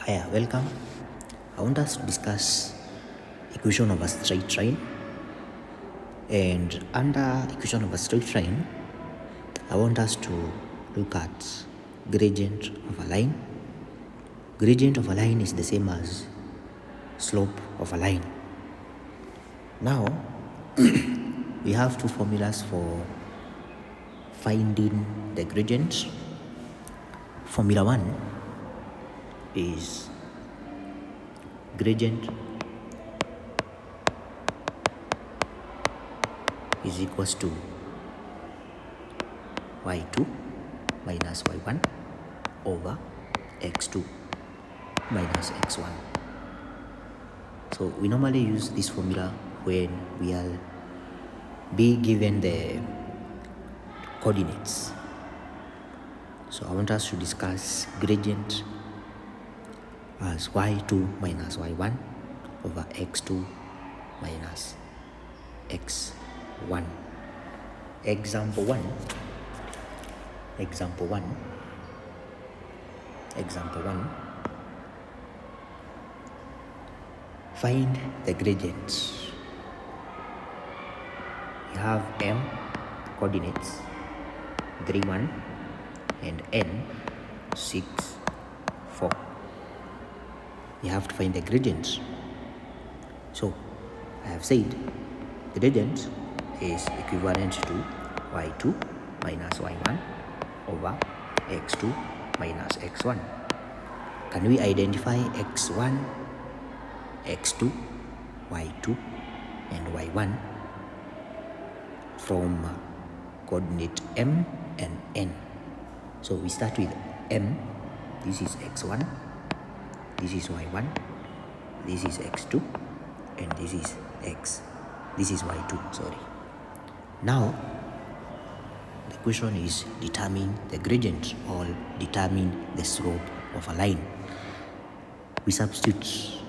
Hiya, welcome. I want us to discuss equation of a straight line. And under equation of a straight line, I want us to look at gradient of a line. Gradient of a line is the same as slope of a line. Now, we have two formulas for finding the gradient. Formula 1 is gradient is equals to y2 minus y1 over x2 minus x1. So we normally use this formula when we are being given the coordinates. So I want us to discuss gradient as y2 minus y1 over x2 minus x1. Example 1. Find the gradient. You have m coordinates 3, 1 and n 6, 4. You have to find the gradient. So I have said gradient is equivalent to y2 minus y1 over x2 minus x1. Can we identify x1, x2, y2 and y1 from coordinate m and n? So we start with m. This is x1, this is y1, this is x2 and this is y2, sorry. Now the question is determine the gradient or determine the slope of a line. We substitute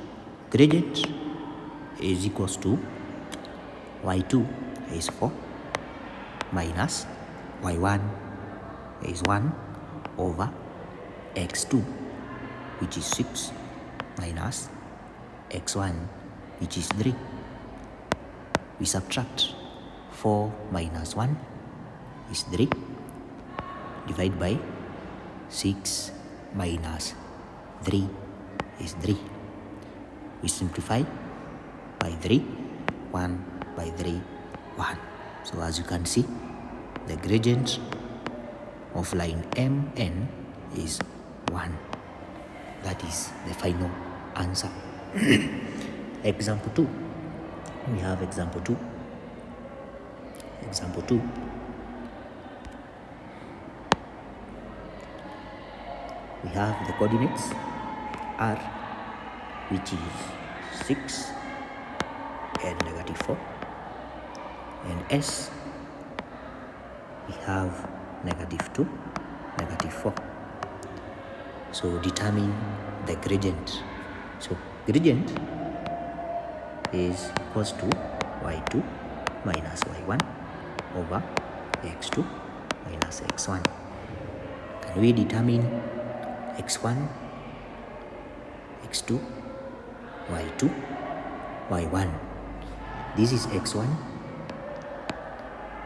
gradient is equals to y2 is 4 minus y1 is 1 over x2 which is 6 minus x1 which is 3. We subtract 4 minus 1 is 3 divided by 6 minus 3 is 3. We simplify by 3, 1 by 3, 1. So as you can see, the gradient of line MN is 1. That is the final answer. Example 2. We have example 2. We have the coordinates R, which is 6 and negative 4, and S we have negative 2, negative 4. So determine the gradient. So gradient is equals to y2 minus y1 over x2 minus x1. Can we determine x1, x2, y2, y1? This is x1,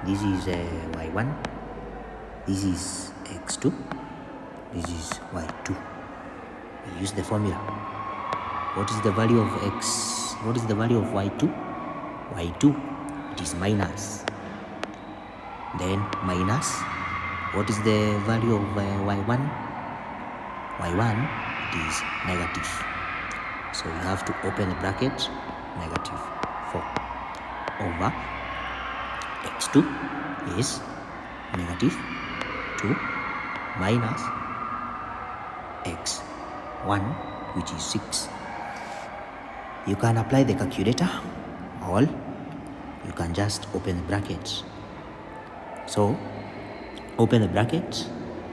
this is y1, this is x2, this is y2. We use the formula. What is the value of x? What is the value of y2? y2, it is minus. Then minus, what is the value of y1? y1, it is negative. So we have to open the bracket, negative 4 over x2 is negative 2 minus x1 which is 6. You can apply the calculator or you can just open the brackets. So open the bracket,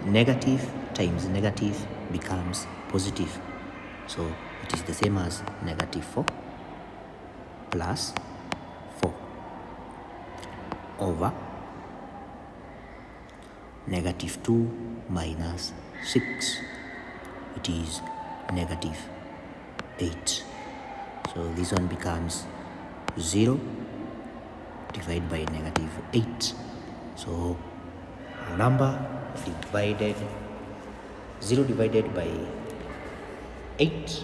negative times negative becomes positive. So it is the same as negative 4 plus 4 over negative 2 minus 6. It is negative 8. So this one becomes 0 divided by negative 8. So a number divided 0 divided by 8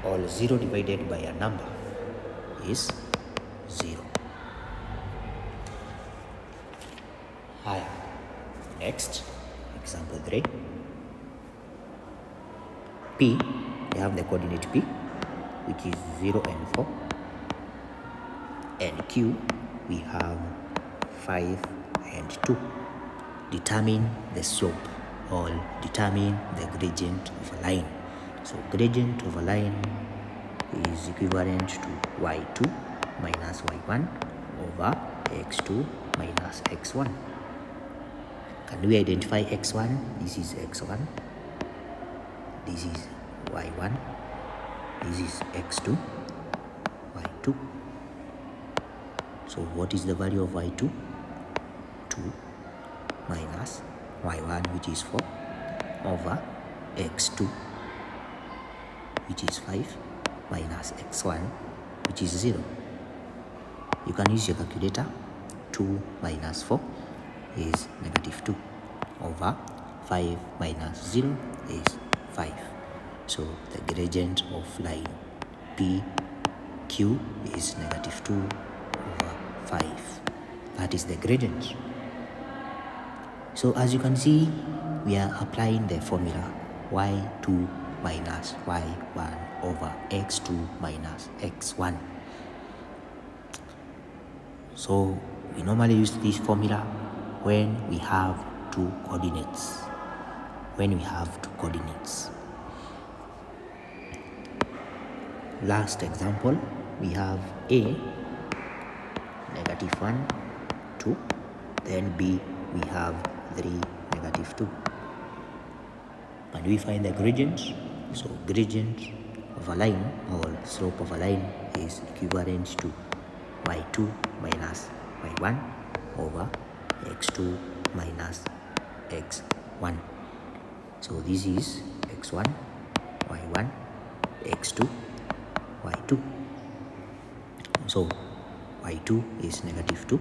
or 0 divided by a number is 0. Higher. Next, example 3. P, we have the coordinate P, which is 0 and 4. And Q, we have 5 and 2. Determine the slope or determine the gradient of a line. So gradient of a line is equivalent to y2 minus y1 over x2 minus x1. Can we identify x1? This is x1. This is y1. This is x2, y2. So what is the value of y2? 2 minus y1, which is 4, over x2, which is 5, minus x1, which is 0. You can use your calculator. 2 minus 4 is negative 2, over 5 minus 0 is 5. So the gradient of line PQ is negative 2 over 5. That is the gradient. So as you can see, we are applying the formula y2 minus y1 over x2 minus x1. So we normally use this formula when we have two coordinates. Last example, we have A, negative 1, 2. Then B, we have 3, negative 2. And we find the gradient. So gradient of a line or slope of a line is equivalent to y2 minus y1 over x2 minus x1. So this is x1, y1, x2, y2. So y2 is negative 2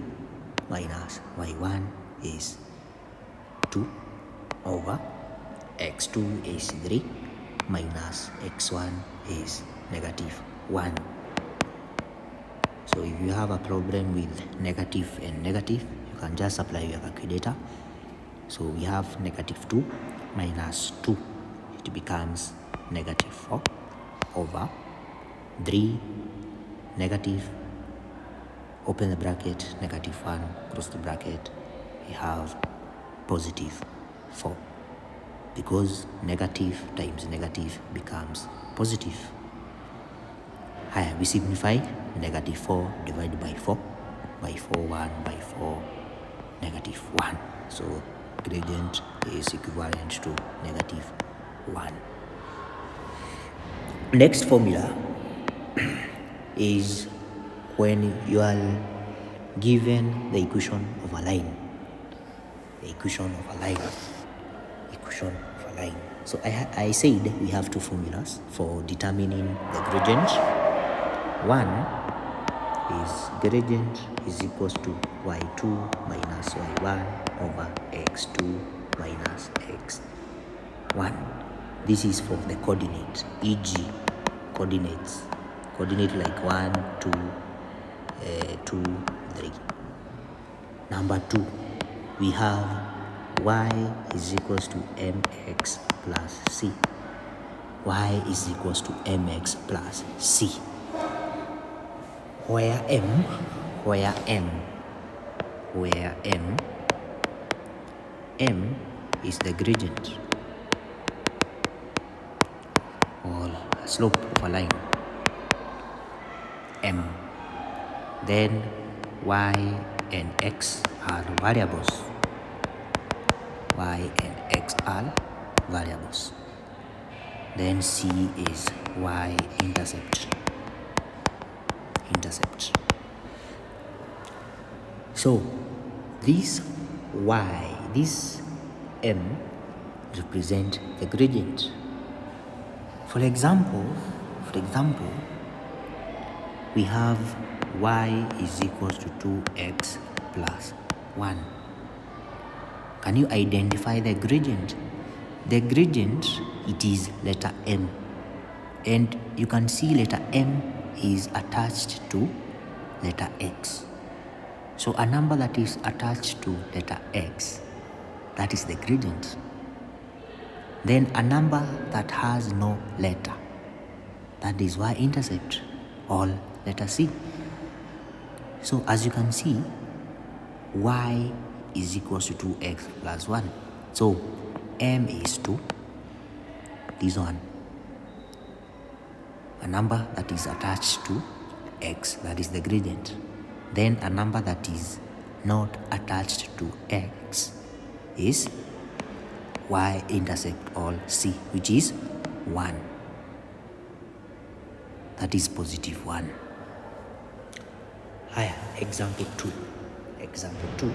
minus y1 is 2 over x2 is 3 minus x1 is negative 1. So if you have a problem with negative and negative, you can just apply your calculator. So we have negative 2 minus 2. It becomes negative 4 over 3 negative, open the bracket, negative 1, close the bracket. We have positive 4, because negative times negative becomes positive. Higher, we simplify. Negative 4 divided by 4, by 4, 1, by 4, negative 1. So gradient is equivalent to negative 1. Next formula is when you are given the equation of a line. So I said we have two formulas for determining the gradient. One is gradient is equals to y2 minus y1 over x2 minus x1. This is for the coordinate, e.g. coordinate like 1, 2, 2, 3. Number 2, we have y is equals to mx plus c. Y is equals to mx plus c. Where m is the gradient or slope of a line, m. Then y and x are variables. Then c is y intercept. So this y, this m represent the gradient. For example, we have y is equals to 2x plus 1. Can you identify the gradient? The gradient, it is letter M. And you can see letter M is attached to letter X. So a number that is attached to letter X, that is the gradient. Then a number that has no letter, that is y-intercept, or letter C. So as you can see, y is equals to 2x plus 1. So M is 2, this one. A number that is attached to X, that is the gradient. Then a number that is not attached to X is y-intercept all C, which is 1. That is positive 1. Example 2.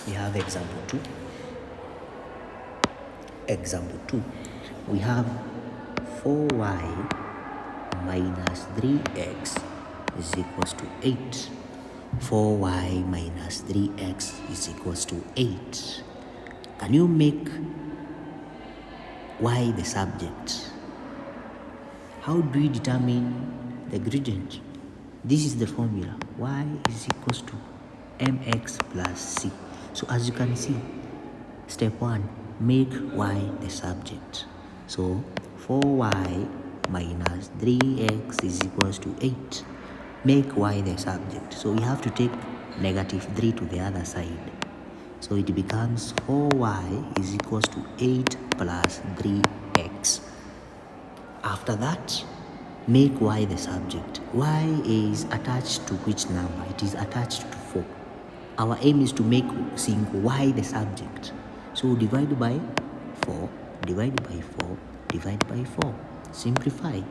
We have example 2. Example 2. We have 4y minus 3x is equals to 8. 4y minus 3x is equals to 8. Can you make y the subject? How do we determine the gradient? This is the formula. Y is equals to mx plus c. So as you can see, step 1, make y the subject. So 4y minus 3x is equals to 8. Make y the subject. So we have to take negative 3 to the other side. So it becomes 4y is equals to 8 plus 3x. After that, make y the subject. Y is attached to which number? It is attached to 4. Our aim is to make y the subject. So divide by 4, divide by 4, divide by 4. Simplify.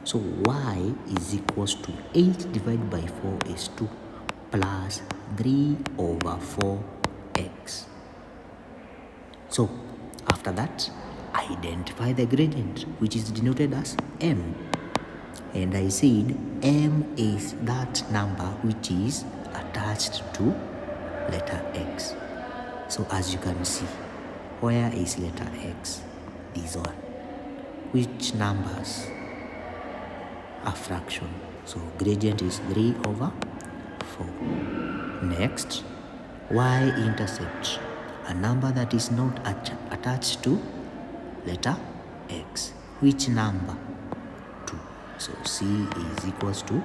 So y is equals to 8 divided by 4 is 2 plus 3 over 4x. So after that, identify the gradient, which is denoted as m. And I said m is that number which is attached to letter x. So as you can see, where is letter x? This one. Which numbers are fraction? So gradient is 3 over 4. Next, y-intercept, a number that is not attached to letter x. Which number? 2. So c is equals to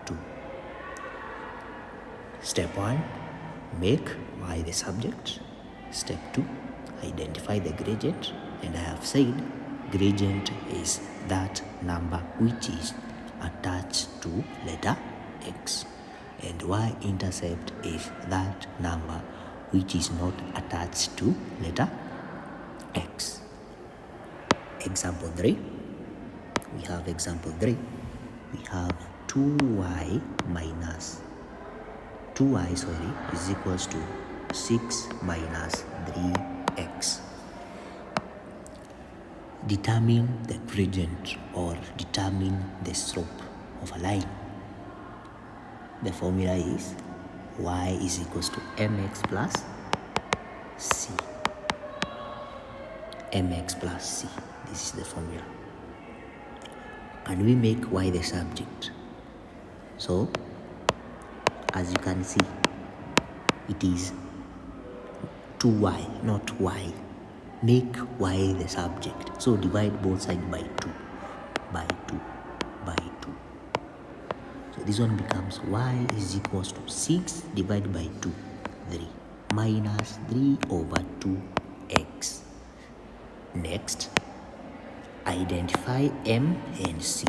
2. Step 1, make y the subject. Step 2, identify the gradient. And I have said gradient is that number which is attached to letter x, and y-intercept is that number which is not attached to letter x. Example 3. We have example 3. We have 2y is equals to 6 minus 3x. Determine the gradient or determine the slope of a line. The formula is y is equals to mx plus c. Mx plus c. This is the formula. And we make y the subject. So as you can see, it is 2y, not y. Make y the subject. So divide both sides by 2, by 2, by 2. So this one becomes y is equals to 6 divided by 2, 3, minus 3 over 2x. Next, identify m and c.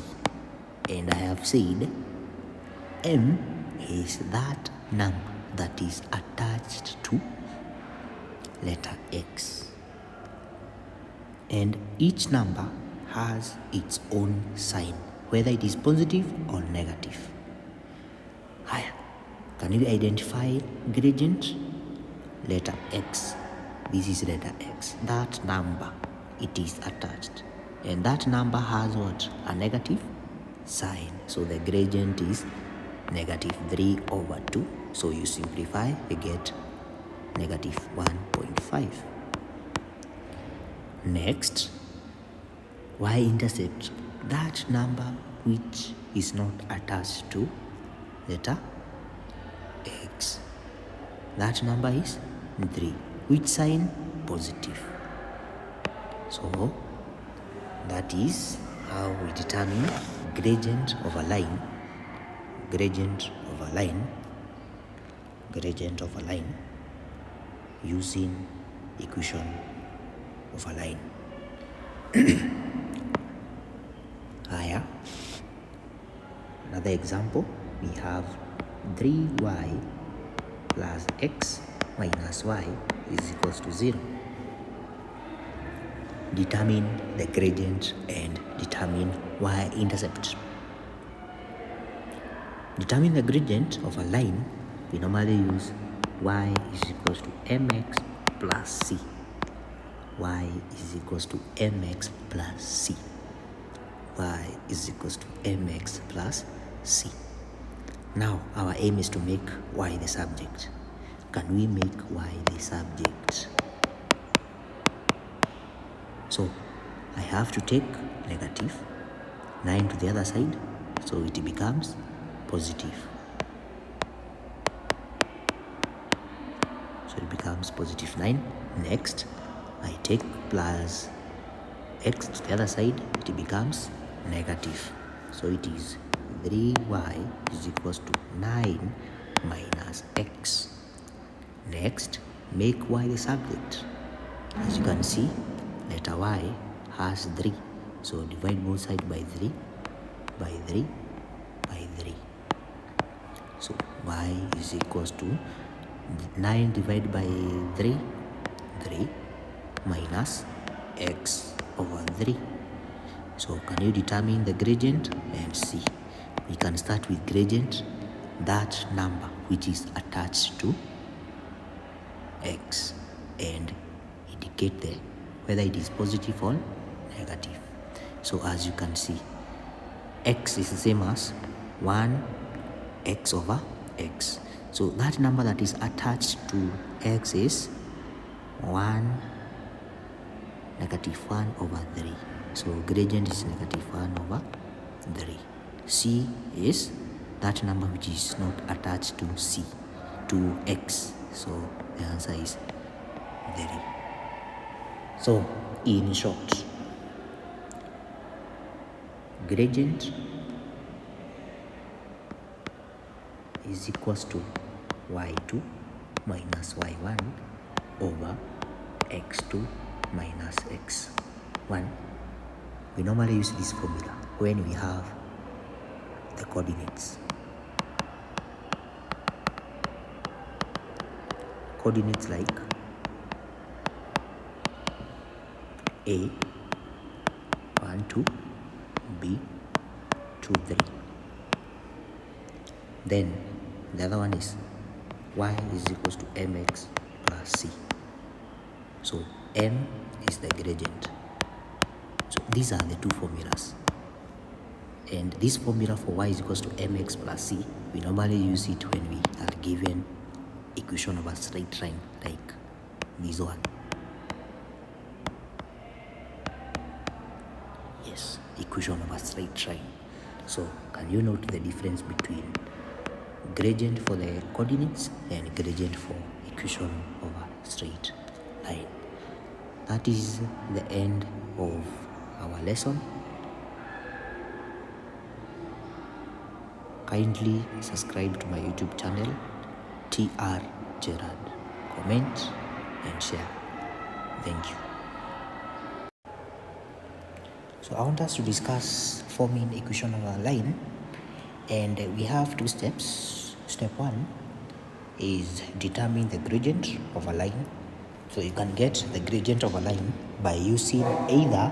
And I have said m is that number that is attached to letter x. And each number has its own sign, whether it is positive or negative. Can you identify gradient? Letter x. This is letter x. That number, it is attached. and that number has what? A negative sign. So the gradient is negative 3 over 2. So you simplify, you get negative 1.5. Next, y-intercept, that number which is not attached to letter x. That number is 3. Which sign? Positive. So that is how we determine gradient of a line, gradient of a line, gradient of a line using equation of a line. Higher. Another example, we have 3y plus x minus y is equals to 0. Determine the gradient and determine y-intercept. Determine the gradient of a line, we normally use y is equals to mx plus c. Y is equals to mx plus c. Y is equals to mx plus c. Now our aim is to make y the subject. Can we make y the subject? So I have to take negative 9 to the other side, so it becomes positive. So it becomes positive 9. Next, I take plus x to the other side, it becomes negative. So it is 3y is equals to 9 minus x. Next, make y the subject. As you can see, letter y has 3. So divide both sides by 3, by 3, by 3. So y is equals to 9 divided by 3, 3 minus x over 3. So can you determine the gradient and see? We can start with gradient, that number which is attached to x, and indicate the whether it is positive or negative. So as you can see, x is the same as 1 x over x. So that number that is attached to x is 1 negative 1 over 3. So gradient is negative 1 over 3. C is that number which is not attached to c, to x. So the answer is 3. So in short, gradient is equals to y2 minus y1 over x2 minus x1. We normally use this formula when we have the coordinates. Coordinates like A 1 2, B 2 3. Then the other one is y is equals to mx plus c. So m is the gradient. So these are the two formulas. And this formula for y is equals to mx plus c, we normally use it when we are given equation of a straight line like this one. Yes, equation of a straight line. So can you note the difference between gradient for the coordinates and gradient for equation of a straight line? That is the end of our lesson. Kindly subscribe to my YouTube channel, TR Gerard. Comment and share. Thank you. So I want us to discuss forming equation of a line, and we have two steps. Step 1 is determine the gradient of a line. So you can get the gradient of a line by using either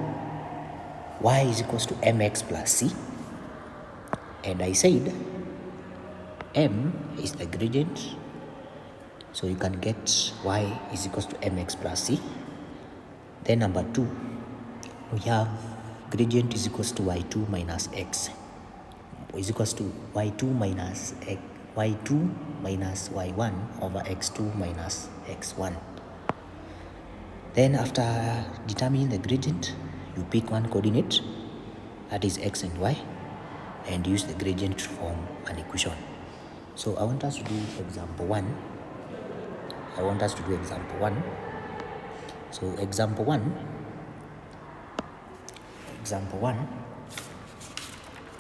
y is equals to mx plus c, and I said m is the gradient, so you can get y is equals to mx plus c. Then number 2, we have gradient is equals to y2 minus x is equals to y2 minus y2 minus y1 over x2 minus x1. Then after determining the gradient, you pick one coordinate, that is x and y, and use the gradient to form an equation. So I want us to do example 1. So example 1,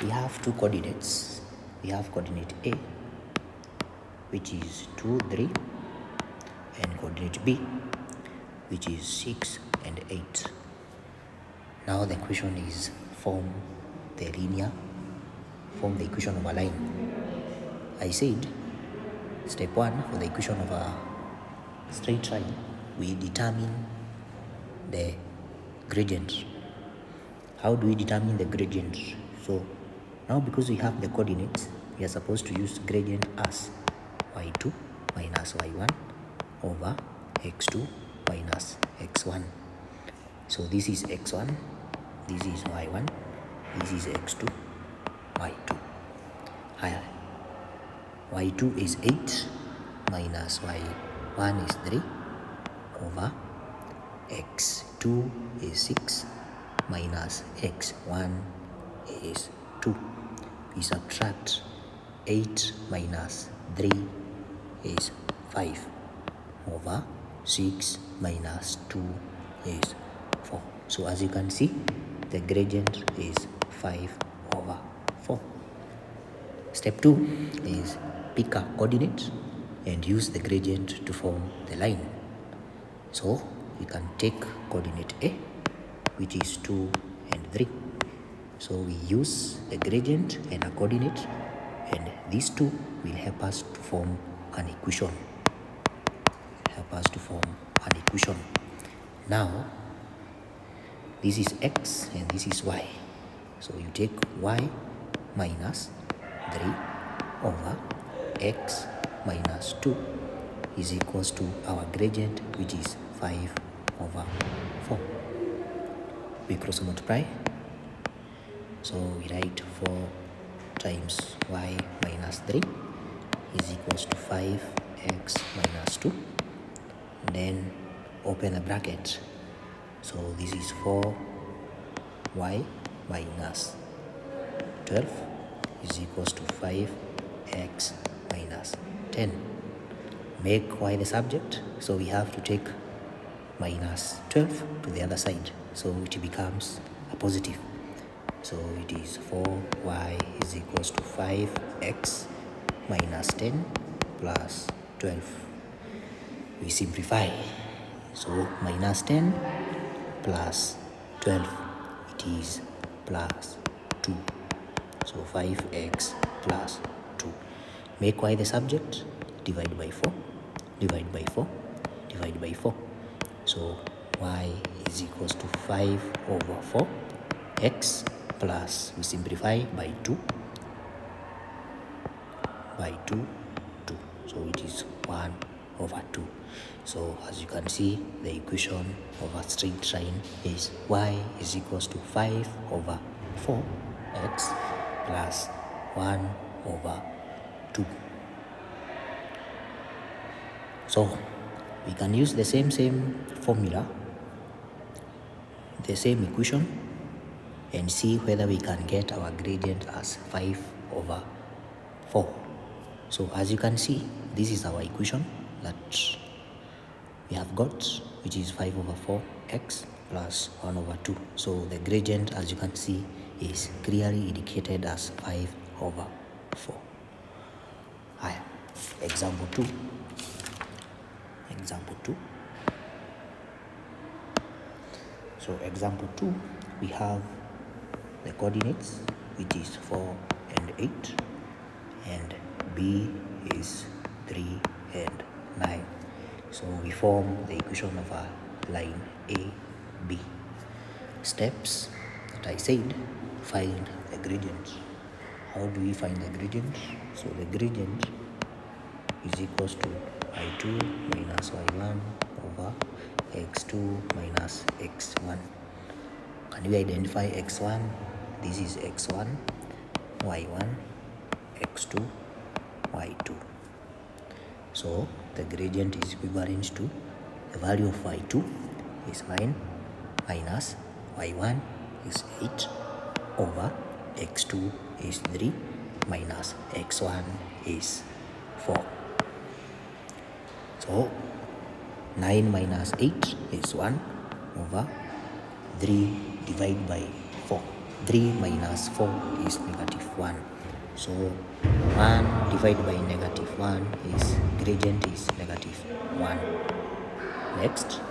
we have two coordinates. We have coordinate A, which is 2, 3, and coordinate B, which is 6 and 8. Now the question is form the equation of a line. I said step 1, for the equation of a straight line, we determine the gradient. How do we determine the gradient? So now, because we have the coordinates, we are supposed to use gradient as y2 minus y1 over x2 minus x1. So this is x1, this is y1, this is x2, y2. Higher. y2 is 8 minus y1 is 3 over x2 is 6 minus x1 is 2. We subtract 8 minus 3 is 5 over 6 minus 2 is 4. So as you can see, the gradient is 5 over 4. Step 2 is pick a coordinate and use the gradient to form the line. So we can take coordinate A, which is 2 and 3. So we use the gradient and a coordinate, and these two will help us to form an equation. Now this is x and this is y. So you take y minus 3 over x minus 2 is equals to our gradient, which is 5 over 4. We cross multiply. So we write 4 times y minus 3 is equals to 5x minus 2. Then open the bracket. So this is 4y minus 12 is equals to 5x minus 10. Make y the subject, so we have to take minus 12 to the other side, so it becomes a positive. So it is 4y is equals to 5x minus 10 plus 12. We simplify. So minus 10 plus 12, it is plus 2. So 5x plus 2. Make y the subject, divide by 4, divide by 4, divide by 4. So y is equals to 5 over 4, x plus, we simplify by 2, 2. So it is 1 over 2. So as you can see, the equation of a straight line is y is equals to 5 over 4x plus 1 over 2. So we can use the same formula, the same equation, and see whether we can get our gradient as 5 over 4. So as you can see, this is our equation that we have got, which is 5 over 4x plus 1 over 2. So the gradient, as you can see, is clearly indicated as 5 over 4. Example 2. So example 2, we have the coordinates, which is 4 and 8, and b is 3 and 9. So we form the equation of a line AB. Steps that I said, find the gradient. How do we find the gradient? So the gradient is equals to y2 minus y1 over x2 minus x1. can we identify x1? This is x1, y1, x2, y2. So the gradient is equivalent to the value of y2 is 9 minus y1 is 8 over x2 is 3 minus x1 is 4. So 9 minus 8 is 1 over 3 divided by 4. 3 minus 4 is negative 1. So 1 divided by negative 1 is gradient is negative 1. Next,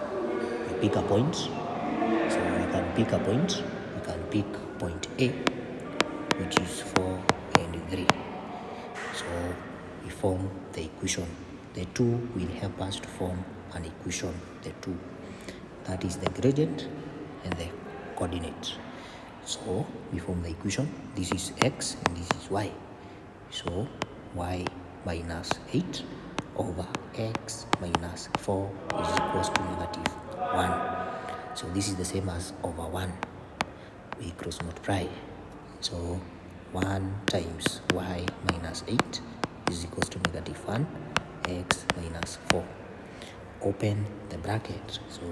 we pick a point. So we can pick a point. We can pick point A, which is 4 and 3. So we form the equation. The 2 will help us to form an equation. The 2, that is the gradient and the coordinate. So we form the equation. This is x and this is y. So y minus 8 over x minus 4 is equals to negative 1. So this is the same as over 1. We cross multiply. So 1 times y minus 8 is equals to negative 1, x minus 4. Open the bracket. So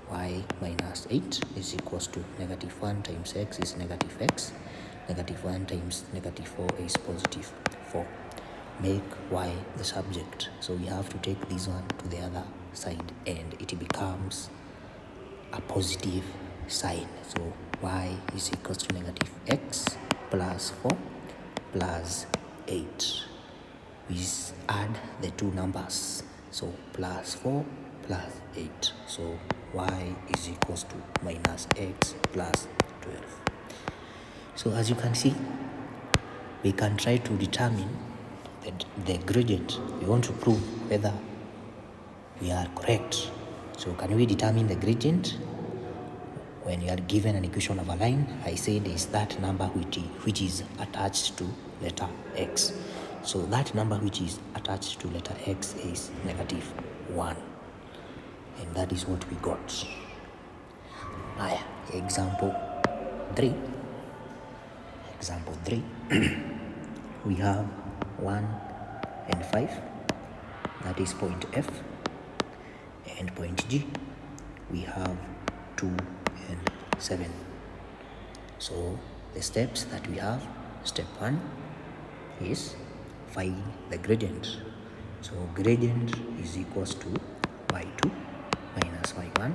y minus 8 is equals to negative 1 times x is negative x. Negative 1 times negative 4 is positive 4. Make y the subject. So we have to take this one to the other side and it becomes a positive sign. So y is equals to negative x plus 4 plus 8. We add the two numbers. So plus 4 plus 8. So y is equals to minus x plus 12. So as you can see, we can try to determine the gradient. We want to prove whether we are correct. So can we determine the gradient? When you are given an equation of a line, I said is that number which is attached to letter x. So that number which is attached to letter x is negative 1. And that is what we got. Example 3. Example 3. We have 1 and 5. That is point F. And point G, we have 2 and 7. So the steps that we have, step 1 is find the gradient. So gradient is equals to y2 minus y1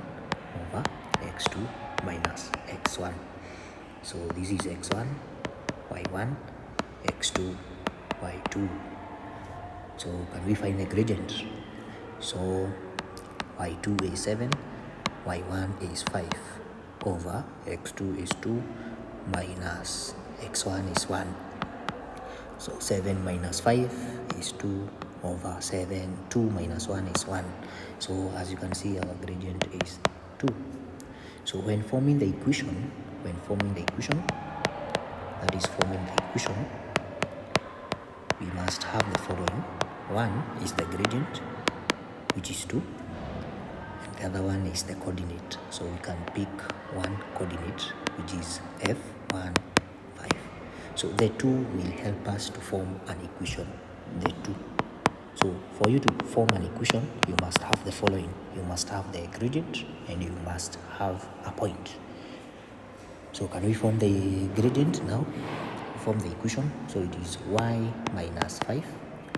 over x2 minus x1. So this is x1, y1, x2, y2. So can we find the gradient? So y2 is 7, y1 is 5 over x2 is 2 minus x1 is 1. So 7 minus 5 is 2 over 7. 2 minus 1 is 1. So as you can see, our gradient is 2. So when forming the equation, that is forming the equation, we must have the following. 1 is the gradient, which is 2. And the other one is the coordinate. So we can pick one coordinate, which is f1, 5. So the 2 will help us to form an equation, the 2. So for you to form an equation, you must have the following. You must have the gradient and you must have a point. So can we form the gradient now? Form the equation. So it is y minus 5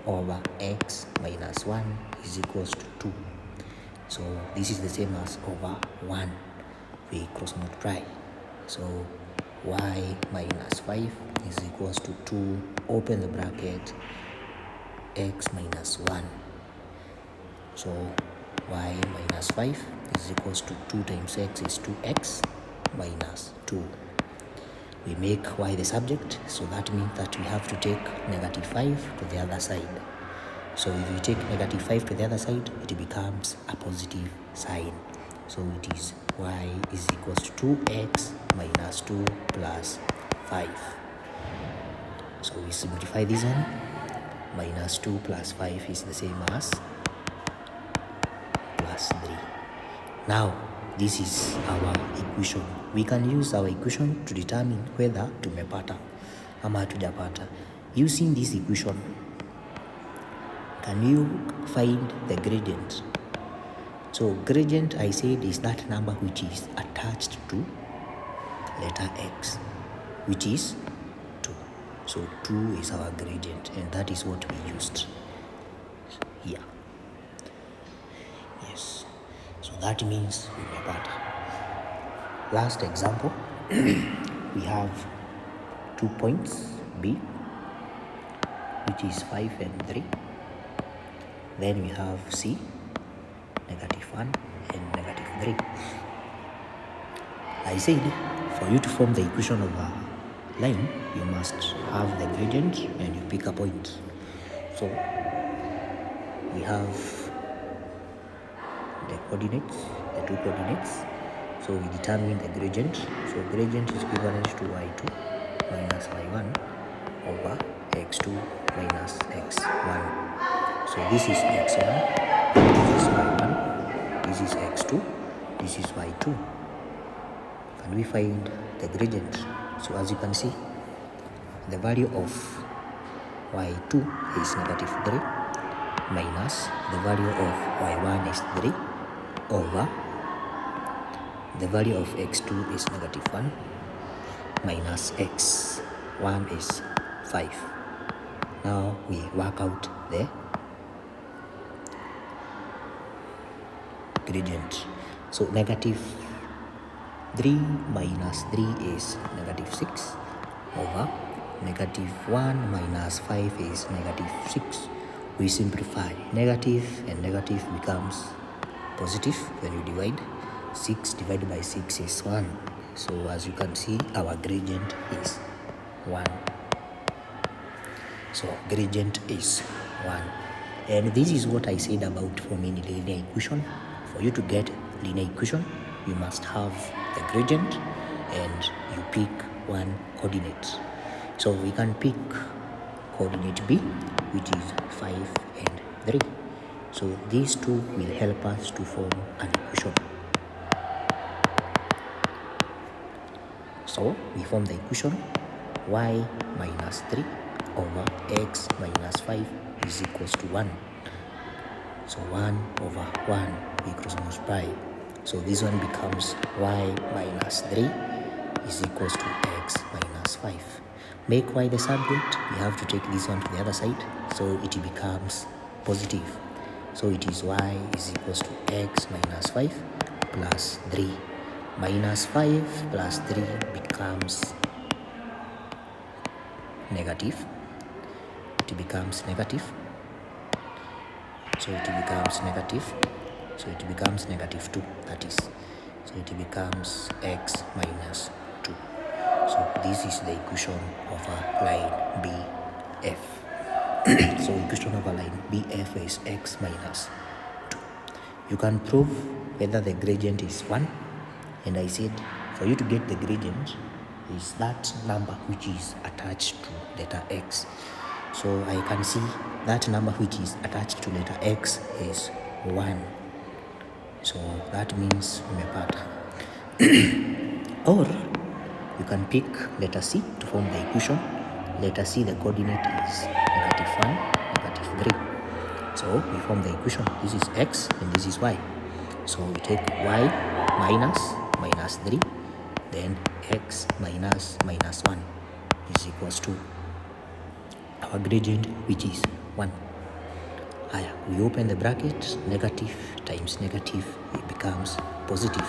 over x minus 1 is equals to 2. So this is the same as over 1. We cross multiply. So y minus 5 is equals to 2, open the bracket, x minus 1. So y minus 5 is equals to 2 times x is 2x minus 2. We make y the subject, so that means that we have to take negative 5 to the other side. So if you take negative 5 to the other side, it becomes a positive sign. So it is y is equals to 2x minus 2 plus 5. So we simplify this one. Minus 2 plus 5 is the same as plus 3. Now, this is our equation we can use our equation to determine whether tumepata ama hatujapata. Using this equation, can you find the gradient? So gradient, I said, is that number which is attached to letter x, which is 2. So 2 is our gradient, and that is what we used here. Yes. So that means tumepata. Last example, we have 2 points B, which is 5 and 3. Then we have C, -1 and -3. I said, for you to form the equation of a line, you must have the gradient and you pick a point. So we have the coordinates, the 2 coordinates. So we determine the gradient. So gradient is equivalent to y2 minus y1 over x2 minus x1. So this is x1, this is y1, this is x2, this is y2. Can we find the gradient? So as you can see, the value of y2 is -3 minus the value of y1 is 3 over the value of x2 is -1 minus x1 is 5. Now we work out the gradient. So -3 minus 3 is -6 over -1 minus 5 is -6. We simplify. Negative and negative becomes positive when you divide. 6 divided by 6 is 1. So as you can see, our gradient is 1. So gradient is 1. And this is what I said about forming a linear equation. For you to get linear equation, you must have the gradient and you pick one coordinate. So we can pick coordinate B, which is 5 and 3. So these two will help us to form an equation. So we form the equation y minus 3 over x minus 5 is equals to 1. So 1 over 1 we cross multiply. So this one becomes y minus 3 is equals to x minus 5. Make y the subject, we have to take this one to the other side, so it becomes positive. So it is y is equals to x minus 5 plus 3. Minus 5 plus 3 becomes negative. It becomes negative. So it becomes negative. So it becomes -2, that is. So it becomes x minus 2. So this is the equation of a line BF. So equation of a line BF is x minus 2. You can prove whether the gradient is 1. And I said, for you to get the gradient is that number which is attached to letter x. So I can see that number which is attached to letter x is 1. So that means umepata. Or you can pick letter C to form the equation. Letter C, the coordinate is -1, -3. So we form the equation. This is x and this is y. So we take y minus 3, then x minus -1 is equals to our gradient, which is 1. We open the bracket, negative times negative, it becomes positive.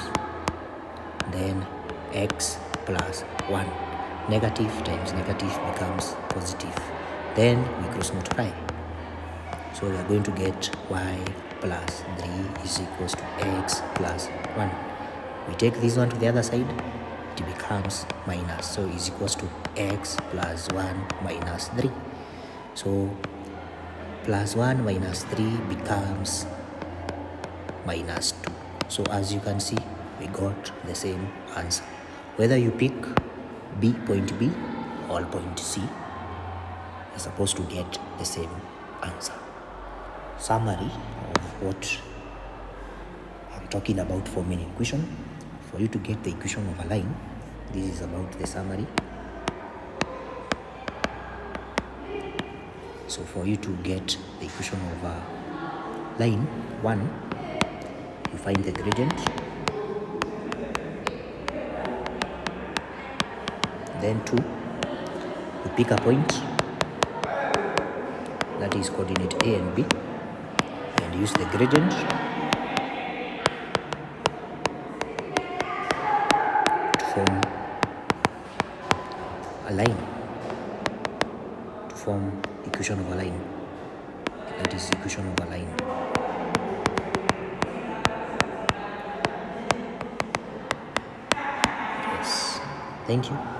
Then x plus 1, negative times negative becomes positive. Then we cross multiply. So we are going to get y plus 3 is equals to x plus 1. We take this one to the other side, it becomes minus. So is equals to x plus 1 minus 3. So plus 1 minus 3 becomes minus 2. So as you can see, we got the same answer. Whether you pick point B or point C, you're supposed to get the same answer. Summary of what I'm talking about forming equation. for you to get the equation of a line, this is about the summary. So for you to get the equation of a line, 1, you find the gradient, then 2, you pick a point that is coordinate A and B and use the gradient to form a line, to form equation of a line, that is equation of a line. Yes, thank you.